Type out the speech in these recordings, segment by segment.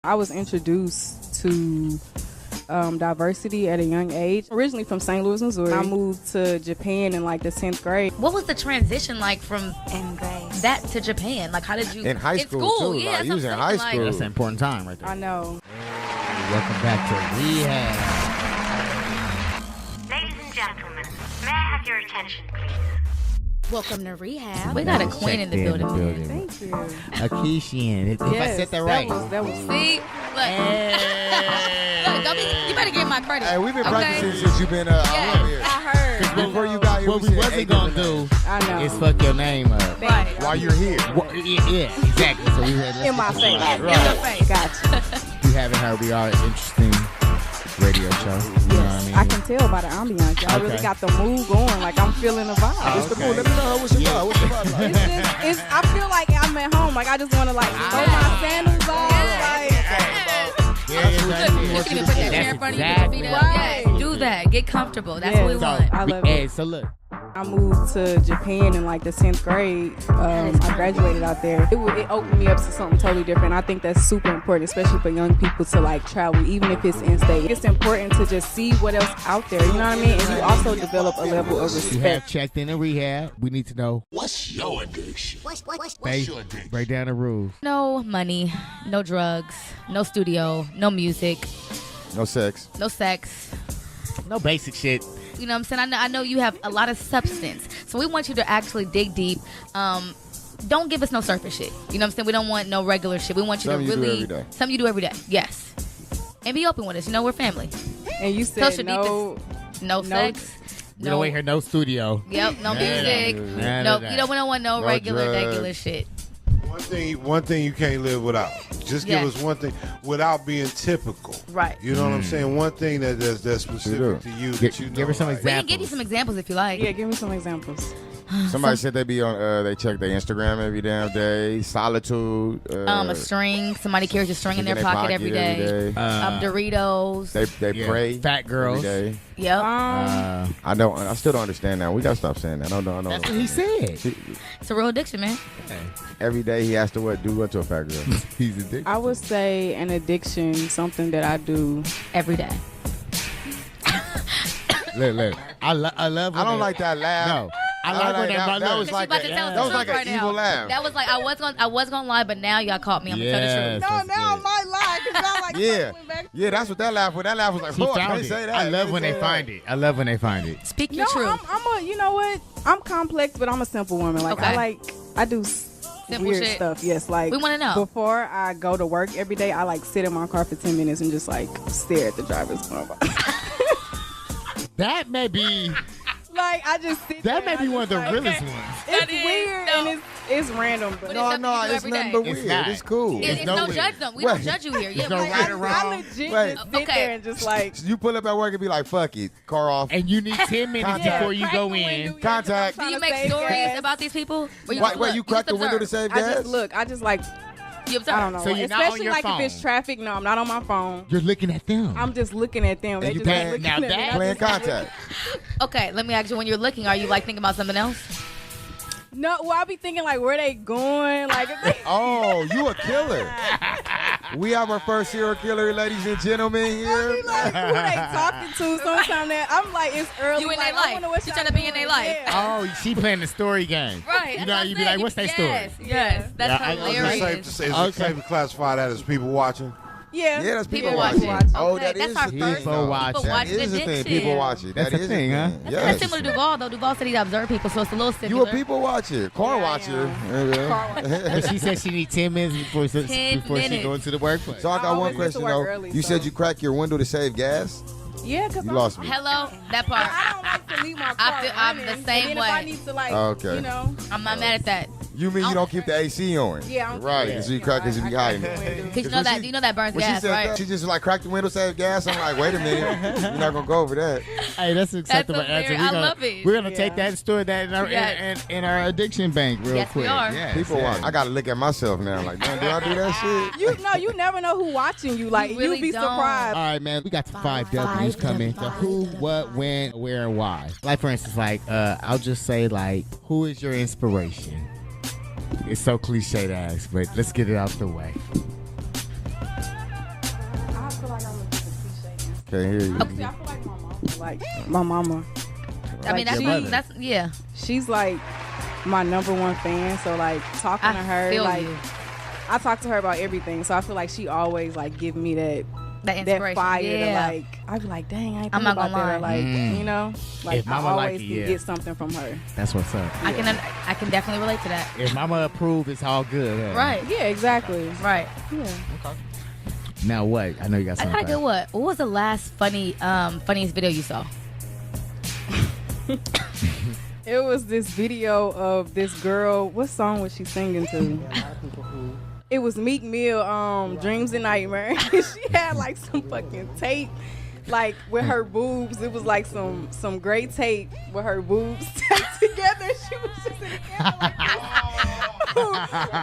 I was introduced to diversity at a young age. Originally from St. Louis, Missouri. I moved to Japan in like the 10th grade. What was the transition like from that to Japan? Like, how did you... In high school, too. Yeah, like, you was in high school. That's an important time right there. I know. Welcome back to Rehab. Ladies and gentlemen, may I have your attention, please? Welcome to Rehab. We got a queen in the building. Thank you. Akeishein. If I said that right. That was See? Look, don't be, you better give my credit. Hey, we've been practicing since you've been here. I heard. Before you got here, What we said wasn't going to do I know. is fuck your name up. Right. while you're here. Yeah, exactly. So we had In my face. Right. In your face. Gotcha. You haven't heard. We are an interesting radio show. You know what I mean? I can tell by the ambiance. Y'all really got the mood going. Like, I'm feeling the vibe. What's the mood? Let me know. What's your vibe? What's your vibe like? I feel like I'm at home. Like, I just want to, like, throw my sandals off. Like, You can even put that chair in front of you, put your feet up. Right. Yes, do that. Get comfortable. That's what we want. I love Hey, it. so look. I moved to Japan in like the 10th grade. I graduated out there. It opened me up to something totally different. I think that's super important, especially for young people to like travel, even if it's in state. It's important to just see what else out there. You know what I mean? And you also develop a level of respect. You have checked in rehab. We need to know. What's your addiction? What's your addiction? Break down the rules. No money, no drugs, no studio, no music, No sex. no sex. No basic shit. You know what I'm saying? I know you have a lot of substance. So we want you to actually dig deep. Don't give us no surface shit. You know what I'm saying? We don't want no regular shit. We want you Something to you do really... every day. Something you do every day. Yes. And be open with us. You know, we're family. And you Tell said Shanique no sex. We don't want to hear no studio. Yep, no music. No, we don't want no regular shit. One thing you can't live without. Just give us one thing without being typical. Right. You know what I'm saying? One thing that's specific to you that you know. Give her some We examples. can give you some examples if you like. Yeah, give me some examples. Somebody said they be on. They check their Instagram every damn day. Solitude. A string. Somebody carries a string in their pocket every day. Doritos. They pray. Fat girls. Every day. Yep. I still don't understand that. We gotta stop saying that. I don't. That's what he said. It's a real addiction, man. Every day he has to do what to a fat girl. He's addicted. I would say an addiction, something that I do Every day. Look. I love. I don't like that laugh. No. I like when that was like She's about to tell that was the like truth an right evil now. laugh. That was like I was gonna lie, but now y'all caught me. I'm gonna tell the truth. No, now I might lie because I'm like, Yeah, that's what that laugh was. That laugh was like, He oh, I found can't it. say that. I love when they find it. I love when they find it. Speak No, your truth. you know what? I'm complex, but I'm a simple woman. Like, Okay. I do weird shit. stuff. Yes, like We wanna know. Before I go to work every day, I like sit in my car for 10 minutes and just like stare at the driver's going by. That may be. Like I just sit That there, may be one of the like, realest ones. It's weird and it's random, but No, it's No, something you do it's every nothing day. but It's weird. not. It's cool. It's no no weird. judgment. We Wait. don't judge you here. Yeah, no we right I, or I wrong. legit Wait. just sit Okay. there and just like You pull up at work and be like, fuck it, car off. And you need 10 minutes Contact. before you crack go the window, in. yeah, 'cause I'm Contact. Do trying you to make save stories gas. about these people? Or you Wait, just look? you You crack the just window to observe? save I gas? just look. I just like You observe. I don't know. So you're not on Especially your like phone. if it's traffic. No, I'm not on my phone. You're looking at them. I'm just looking at them. They you just playing- looking now at me. that- I Playing just- contact. Okay, let me ask you. When you're looking, are you like thinking about something else? No, well, I be thinking like where they going, like. Oh, you a killer. We have our first serial killer, ladies and gentlemen, I here. be like, who they talking to? Sometimes that I'm like, it's early. You in like, their life. I wonder what You y'all tryna be in doing. their life. Yeah. Oh, she playing the story game. Right. You that's know, what you I'm be like, saying. what's their Yes, story? yes. That's Yeah, I- Is it hilarious. safe to say? Is Okay. it safe to classify that as people watching? Yeah. Yeah, that's people People watching. watching. Oh, Okay, that that's is our the first- thing. People though. watching. People That watching is the thing. addiction. People watch it. That's That a is thing, the huh? thing. That's kind of Yes. similar to Duval, though. Duval said he observed people, so it's a little You similar. a people watcher, car watcher. But she said she need 10 minutes before, 10 she minutes. go into the workplace. So I got I one always get to question work though. early, You so- said you crack your window to save gas. Yeah, because You lost me. Hello, that part. I don't like to leave my car I'm running. the same and then way. If I need to like, Okay. you know. I'm not mad at that. You mean you don't keep the AC on? Yeah, I don't Right, keep because it. you crack because you I be crack hiding the it. window. Because you know that burns When gas, she said right? that, she just like crack the window, save gas. I'm like, wait a minute, you're not gonna go over that. Hey, that's an acceptable answer. I love it. We're gonna take Yeah. that and store that in our Yes. in our addiction bank real Yes, we quick. are. Yes, People yes. watch. I gotta look at myself now. Like, damn, do I do that shit? You never know who watching you. Like, You really you'd be don't. surprised. All right, man. We got the five W's coming. The who, what, when, where, and why. Like, for instance, like I'll just say, like, who is your inspiration? It's so cliche to ask, but let's get it out the way. Can't hear you. See, I feel like my mama. Like my mama. I mean, that's yeah. She's like my number one fan. So like talking to her, like I talk to her about everything. So I feel like she always like give me that fire to like. I be like, dang, I ain't thinking about that. Or, like you know, like If I mama always like it, can yeah. get something from her. That's what's up. I can definitely relate to that. If mama approve, it's all good. Yeah. Right. Yeah, exactly. Right. Yeah. Now what? I know you got I something. gotta get what? What was the last funniest video you saw? It was this video of this girl. What song was she singing to? It was Meek Mill, Dreams and Nightmare. She had like some fucking tape, like with her boobs. It was like some gray tape with her boobs taped together. She was just in the camera like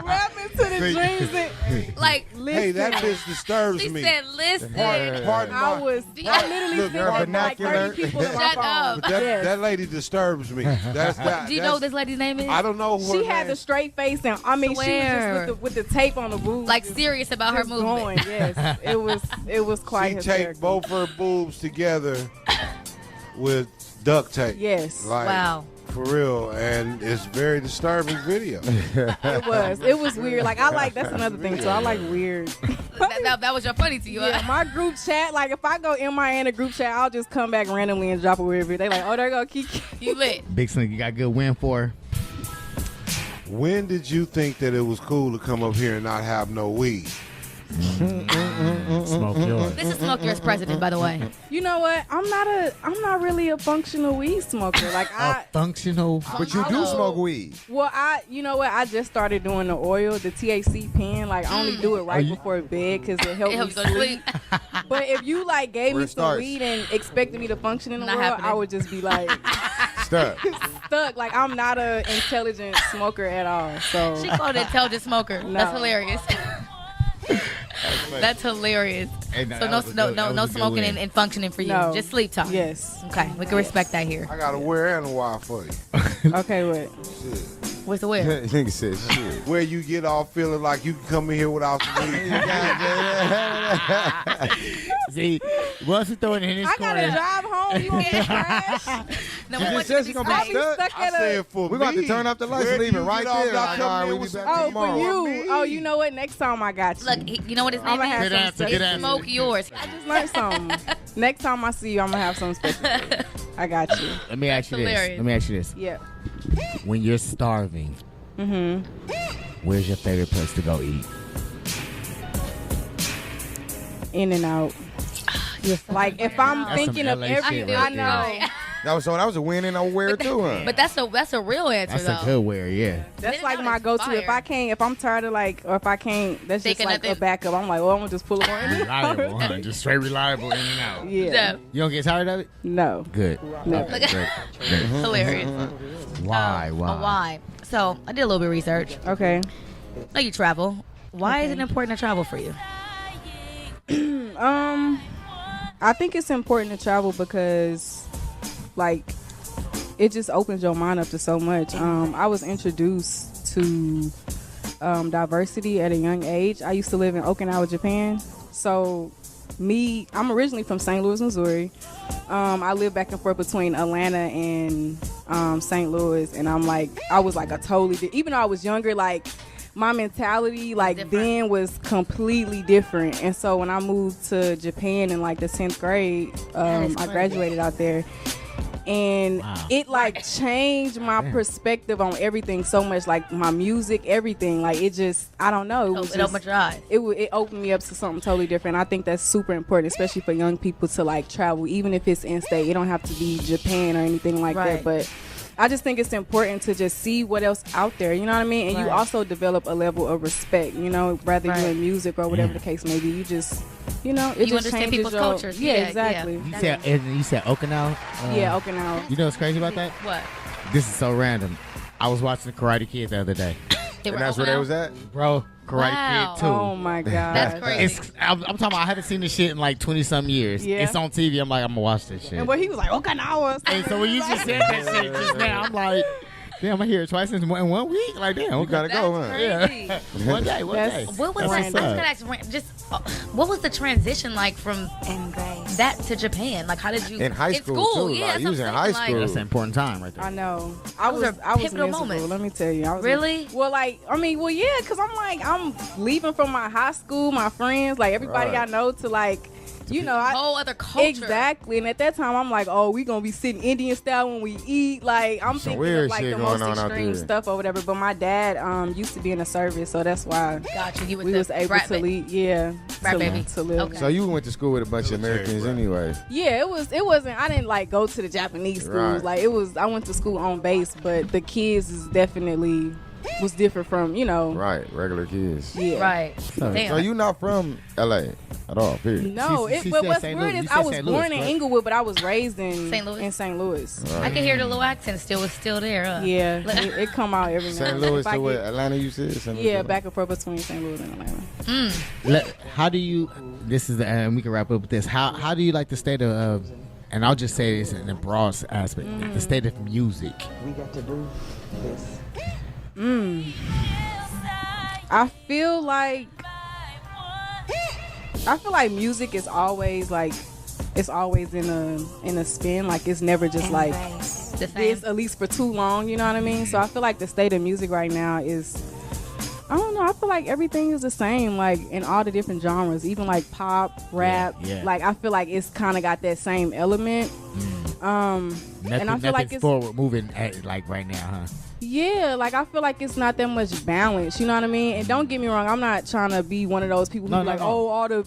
rapping to the dreams. And, like, listen. Hey, that bitch disturbs She me. said, "Listen." Pardon I literally Look, sent like vernacular. 30 people in my Shut phone. up. But that lady disturbs me. That's that. Do you know what this lady's name is? I don't know who She her had name the is. straight face, and I mean, Swear. she was just with the tape on the boobs, like just- serious about her just movement. going. Yes, it was quite She hysterical. taped both her boobs together with duct tape. Yes, Like, Wow. for real, and it's very disturbing video. it was weird. Like I like that's another thing too. I like weird. That was your funny to you. Yeah, huh? my group chat. Like if I go in my group chat, I'll just come back randomly and drop a weird video. They like, oh, there go Kiki. You lit. Big Slick, you got a good win for her? When did you think that it was cool to come up here and not have no weed? Smoke yours. This is Smoke Yours president, by the way. You know what? I'm not really a functional weed smoker. Like A functional. But you do smoke weed. Well, you know what? I just started doing the oil, the THC pen. Like, I only do it right before bed because it helps It me helps you go to sleep. sleep. But if you, like, gave Where me it some starts. weed and expected me to function in the Not world, happening. I would just be, like, Stuck. stuck. Like, I'm not an intelligent smoker at all. So, She called it intelligent smoker. No. That's hilarious. That's hilarious. Hey, So that no was a good- that was a good smoking win. and functioning for you. No. Just sleep talk. yes. Okay, we can respect that here. I got a where and a why for you. Okay, what? What's the where? Nigga said shit. Where you get off feeling like you can come in here without some weed. See, once you throw it in his I gotta corner, drive home. You want me to crash? No, You we want just you said to she be gonna be I'll be safe. stuck I at a... said for We're me. about to turn off the lights Where and leave do it you right get off there. not Like, coming all right, in we be with back some Oh, tomorrow. for you. me. Oh, you know what? Next time I got you. Look, you know what his I'm name gonna have is? Good some answer, special. good It's answer. Smoke Yours. I just learned something. Next time I see you, I'm gonna have something special for you. I got you. let me ask you this. hilarious. Let me ask you this. Yeah. When you're starving, where's your favorite place to go eat? In and out. Like if I'm That's thinking some of LA every, shit I right know. That was a win and a wear too, huh? But that's a real answer That's though. a good wear, yeah. That's In like and my out is go-to. If fire. I can't, if I'm tired of like, or if I can't, that's just Thinking like a nothing. backup. I'm like, well, I'm gonna just pull it on. Reliable, huh? Just straight reliable in and out. Yeah. So, You don't get tired of it? No. Good. No. Okay, great. hilarious. Why? Why? So I did a little bit of research. Okay. Know you travel. Why is it important to travel for you? I think it's important to travel because, like, it just opens your mind up to so much. I was introduced to diversity at a young age. I used to live in Okinawa, Japan. So, I'm originally from St. Louis, Missouri. I live back and forth between Atlanta and St. Louis, and I was like a totally, even though I was younger, like, my mentality like Different. then was completely different. And so when I moved to Japan in like the 10th grade, I graduated out there, and it like changed my perspective on everything so much, like my music, everything. Like it just, I don't know, it was It opened your eyes. it opened me up to something totally different. I think that's super important, especially for young people to like travel, even if it's in-state. It don't have to be Japan or anything like Right. that, but I just think it's important to just see what else out there, you know what I mean? And you Right. also develop a level of respect, you know, whether Right. you're in music or whatever the case may be. You just, you know, it You just understand changes people's your cultures. Yeah, Yeah, exactly. yeah. You said Okinawa? Yeah, Okinawa. You know what's crazy about that? What? This is so random. I was watching the Karate Kid the other day. They And were that's where they open was out? at? Bro, Karate Wow. Kid 2. Oh my god. That's crazy. I'm talking about I haven't seen this shit in like 20-some years. Yeah. It's on TV. I'm like, I'm going to watch this shit. And but he was like Okinawa. And so when you just said that shit just now, I'm like, Damn, I hear it twice in one week. Like, damn, You gotta go, huh? Crazy. Yeah. one day. What was That's that? I what's was gonna ask, what was the transition like from that to Japan? Like, how did you In high school, too. Yeah, Like, you was in high school. That's an important time right there. I know. Those I was are pivotal miserable. moments. Let me tell you. I was Really? Yeah, because I'm leaving from my high school, my friends, like everybody Right. I know to like, whole other culture. Exactly. And at that time, I'm like, oh, we gonna be sitting Indian style when we eat. Like, I'm Some thinking weird of like shit the going most on out extreme there. stuff or whatever. But my dad used to be in the service, so that's why Gotcha. You we was able to leave. Yeah, Brat baby. to live. Okay. So you went to school with a bunch of Americans anyway. Yeah, it wasn't. I didn't like go to the Japanese schools. Right. Like I went to school on base, but the kids is definitely was different from Right, regular kids. Yeah. Right. Damn. So you not from LA at all, period? No, She but said what's St. weird Louis. is You I said was St. born Louis, in correct? Inglewood, but I was raised in St. Louis? In St. Louis. I can hear the little accent still there. Yeah, it come out every now St. and Louis then. to If what? I Atlanta, you said? St. Louis yeah, to- back and forth between St. Louis and Atlanta. How do you? This is and we can wrap up with this. How do you like the state of? And I'll just say this in a broad aspect: the state of music. We got to do this. I feel like music is always like it's always in a spin. Like it's never just like The same. this, at least for too long. You know what I mean? So I feel like the state of music right now is. I don't know. I feel like everything is the same, like in all the different genres, even like pop, rap. Yeah. Like I feel like it's kind of got that same element. And I feel like it's forward moving like right now, huh? yeah, like I feel like it's not that much balance. You know what I mean? And don't get me wrong, I'm not trying to be one of those people who No, be no, like, no. oh, all the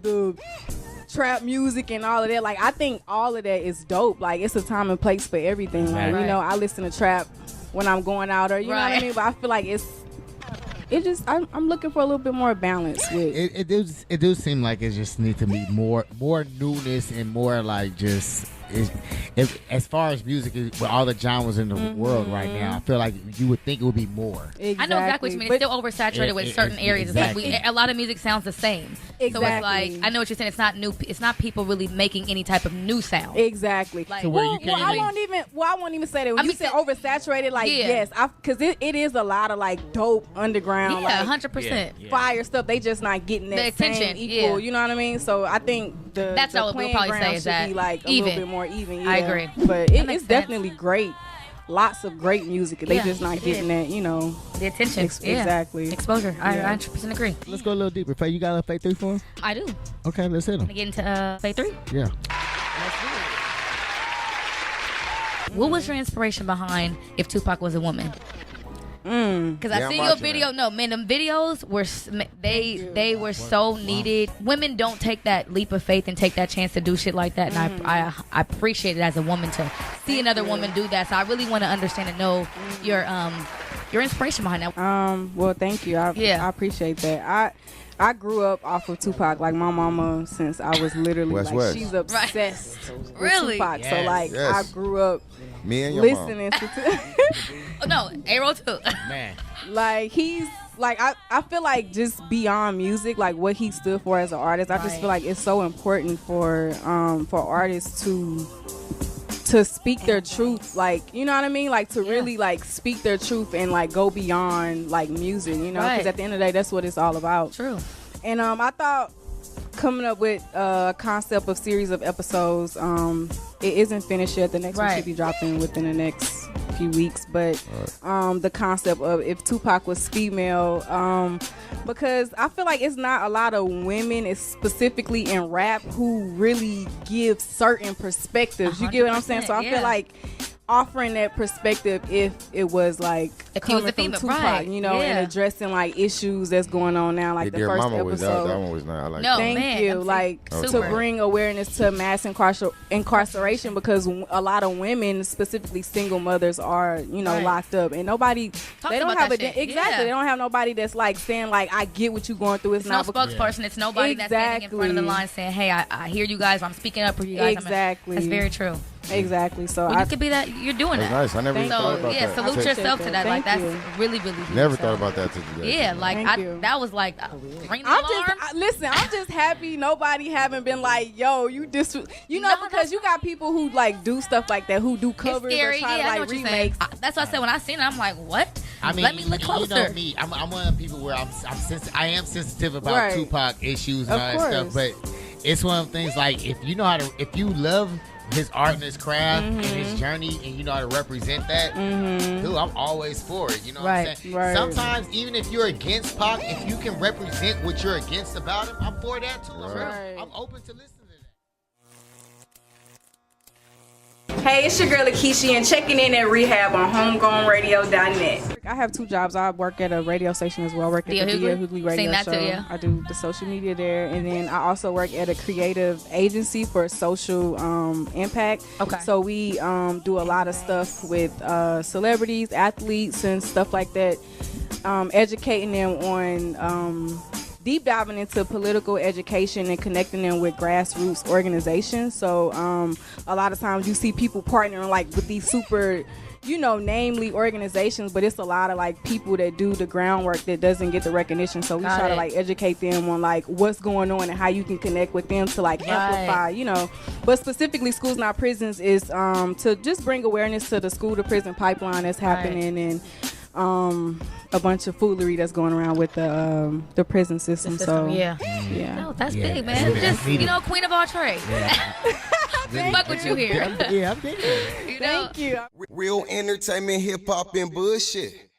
the trap music and all of that. Like I think all of that is dope. Like it's a time and place for everything. Like Right. I listen to trap when I'm going out or you know what I Right. mean. But I feel like I'm looking for a little bit more balance with. It does seem like it just needs to be more newness and more like just if as far as music is with all the genres in the world right now, I feel like you would think it would be more. Exactly. I know exactly what you mean. It's still oversaturated with certain areas. It's like exactly. a lot of music sounds the same. So it's Exactly. like I know what you're saying. It's not new. It's not people really making any type of new sound. Exactly. Like, So where you Well, can't I even- won't even say that. When I you mean, said so- oversaturated, like Yeah. yes, because it is a lot of like dope underground, Yeah, like 100%. Yeah. fire stuff. They just not getting that The attention, same equal. yeah. You know what I mean? So I think That's the all we'll playing probably say ground is should that be like a even. little bit more even. Yeah. I agree. But That it's makes sense. definitely great. Lots of great music. They Yeah, just not it getting is. that. The attention. Yeah. Exactly. Exposure. I Yeah. 100% agree. Let's go a little deeper. Faye, you got a Faye 3 for us? I do. Okay, let's hit them. Get into Phase 3. Yeah. What was your inspiration behind If Tupac Was a Woman? Because Yeah, I I'm see your watching video. that. No, man, them videos were they were so needed. Women don't take that leap of faith and take that chance to do shit like that, and I appreciate it as a woman to see another woman do that. So I really want to understand and know your inspiration behind that. Well, thank you. I appreciate that. I grew up off of Tupac, like my mama, since I was literally West. she's obsessed with Really? Tupac. So Yes. like Yes. I grew up Me and your listening to Oh, no, A-Roll too. Man. like he's like I feel like just beyond music, like what he stood for as an artist. I just Right. feel like it's so important for artists to speak their truth, like you know what I mean, like to really like speak their truth and like go beyond like music, you know, because Right. at the end of the day, that's what it's all about. True. And I thought coming up with a concept of series of episodes. It isn't finished yet. The next one Right. should be dropping within the next few weeks. But the concept of if Tupac was female, because I feel like it's not a lot of women, it's specifically in rap, who really give certain perspectives. You get what I'm saying? So I 100%, yeah. feel like offering that perspective if it was like If he was coming a from female, Tupac, right, you know, yeah. and addressing like issues that's going on now, like the Dear first Mama episode. was that one was not. I like No. that. Thank man, you. I'm Like saying- to Super. bring awareness to mass incarceration, because a lot of women, specifically single mothers, are Right. locked up, and nobody they don't about have that a shit. exactly. Yeah. They don't have nobody that's like saying like I get what you're going through. It's It's no not because- spokesperson. It's nobody that's standing in front of the Exactly. line saying, "Hey, I hear you guys. I'm speaking up for you guys." Exactly. That's very true. Exactly. So you could be that. You're doing That's that. nice. I never even thought about that. Salute yourself to that. Like, that's really, really huge. Never thought about that today. Yeah, like that was like ring the alarm. Listen, I'm just happy nobody haven't been like, yo, you know, because you got people who like do stuff like that, who do covers or try to like remakes. That's what I said when I seen it. I'm like, what? I mean, let me look closer. You know me. I'm one of the people where I am sensitive about Tupac issues and all that stuff, but it's one of the things like if you love his art and his craft and his journey and you know how to represent that, dude, I'm always for it. You know what I'm saying? Right. Sometimes even if you're against Pac, if you can represent what you're against about him, I'm for that too. Right. I'm open to listening to that. Hey, it's your girl Akeishein checking in at Rehab on homegrownradio.net. I have 2 jobs. I work at a radio station as well. I work at the Dia Hughley radio show. Too, yeah. I do the social media there, and then I also work at a creative agency for social impact. Okay. So we do a lot of stuff with celebrities, athletes, and stuff like that, educating them on deep diving into political education and connecting them with grassroots organizations. So a lot of times you see people partnering like with these super, you know, namely organizations, but it's a lot of like people that do the groundwork that doesn't get the recognition. So we try to like educate them on like what's going on and how you can connect with them to like amplify, you know. But specifically Schools Not Prisons is to just bring awareness to the school to prison pipeline that's happening and a bunch of foolery that's going around with the prison system. So yeah. No, that's big, man. Just you know, queen of all trades. Fuck with you here. I'm thinking. Thank you. Real entertainment, hip hop, and bullshit.